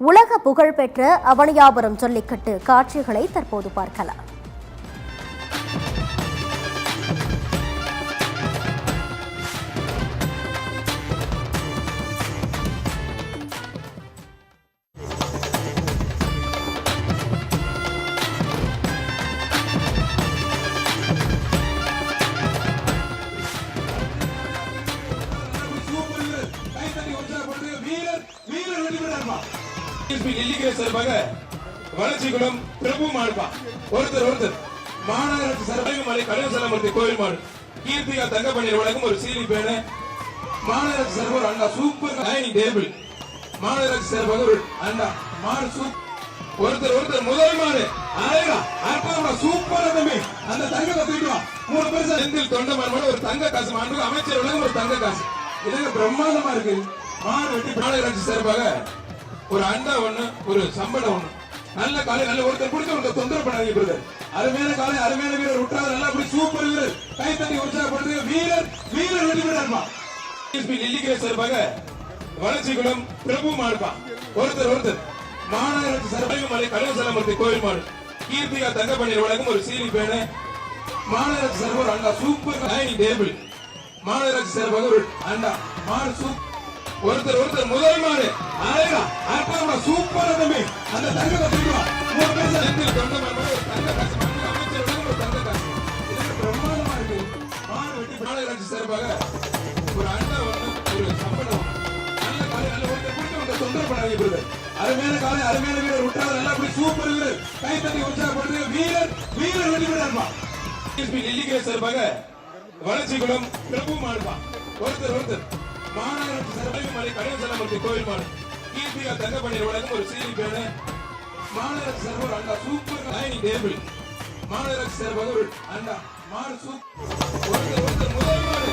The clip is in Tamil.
உலக புகழ்பெற்ற அவனியாபுரம் ஜல்லிக்கட்டு காட்சிகளை தற்போது பார்க்கலாம். வளர்ச்சிக்குளம் பிரபு மாடுப்பா ஒருத்தர் மாநகராட்சி சரபைமலை கணேசலமூர்த்தி கோயில் மாடு கீர்த்திகா தங்கப்பண்ணீர் வழங்கும் ஒரு சீனி பேனு மாநகராட்சி சர்வர் அண்ணா சூப்பர் டைனிங் டேபிள் மாநகராட்சி சர்வர் ஒரு அண்ணா மாடு சூப் ஒருத்தர் முதல் மாடு அழகா அற்புதமா சூப்பரா தம்பி அந்த தங்கத்தை தூக்கிட்டு வா 3 பேர் செந்தில் தொண்டமான் ஒரு தங்க காசு மாண்பு அமைச்சர் வழங்கும் ஒரு தங்க காசு இதங்க பிரம்மாண்டமா இருக்கு. மாடு வெட்டி மாநகராட்சி சார்பாக ஒரு அண்டா ஒண்ணு ஒரு சம்பளம் ஒண்ணு நல்ல காலை நல்ல ஒருத்தர் பிடிச்ச ஒருத்தர் தொந்தரவு பண்ணாதீங்க பிரதர். அருமையான காலை அருமையான வீரர் விட்டாத நல்லா அப்படி சூப்பர் வீரர் கை தட்டி உற்சாகப்படுத்துங்க. வீரர் வெற்றி பெறாருமா நெல்லிக்கரை சார்பாக வளர்ச்சிக்குளம் பிரபு மாடுப்பா ஒருத்தர் மாநகராட்சி சரபைமலை கணேசலமூர்த்தி கோயில் மாடு கீர்த்திகா தங்கப்பண்ணீர் வழங்கும் ஒரு சீனி பேனு மாநகராட்சி சர்வர் அண்ணா சூப்பர் டைனிங் டேபிள் மாநகராட்சி சார்பாக ஒரு அண்ணா மாடு சூப் ஒருத்தர் முதல் மாடு அழகா அற்புதமா சூப்பரா தம்பி அந்த தங்கத்தை தூக்கிட்டு வா 3 பேர் செந்தில் தொண்டமான் ஒரு தங்க காசு மாண்பு அமைச்சர் வழங்கும் ஒரு தங்க காசு இதங்க பிரம்மாண்டமா இருக்கு. மாடு வெட்டி மாநகராட்சி சார்பாக ஒரு அண்டா ஒண்ணு ஒரு சம்பளம் நல்ல காலை நல்ல ஒருத்தர் பிடிச்ச ஒருத்தர் தொந்தரவு பண்ணாதீங்க பிரதர். அருமையான காலை அருமையான வீரர் விட்டாத நல்லா அப்படி சூப்பர் வீரர் கை தட்டி உற்சாகப்படுத்துங்க. வீரர் வெற்றி பெறாருமா நெல்லிக்கரை சார்பாக வளர்ச்சிக்குளம் பிரபு மாடுப்பா ஒருத்தர் மாநகராட்சி சரபைமலை கணேசலமூர்த்தி கோயில் மாடு கீர்த்திகா தங்கப்பண்ணீர் வழங்கும் ஒரு சீனி பேனு மாநகராட்சி சர்வர் அண்ணா சூப்பர் டைனிங் டேபிள் மாநகராட்சி சார்பாக ஒரு அண்ணா மாடு சூப் ஒருத்தர் முதல் மாடு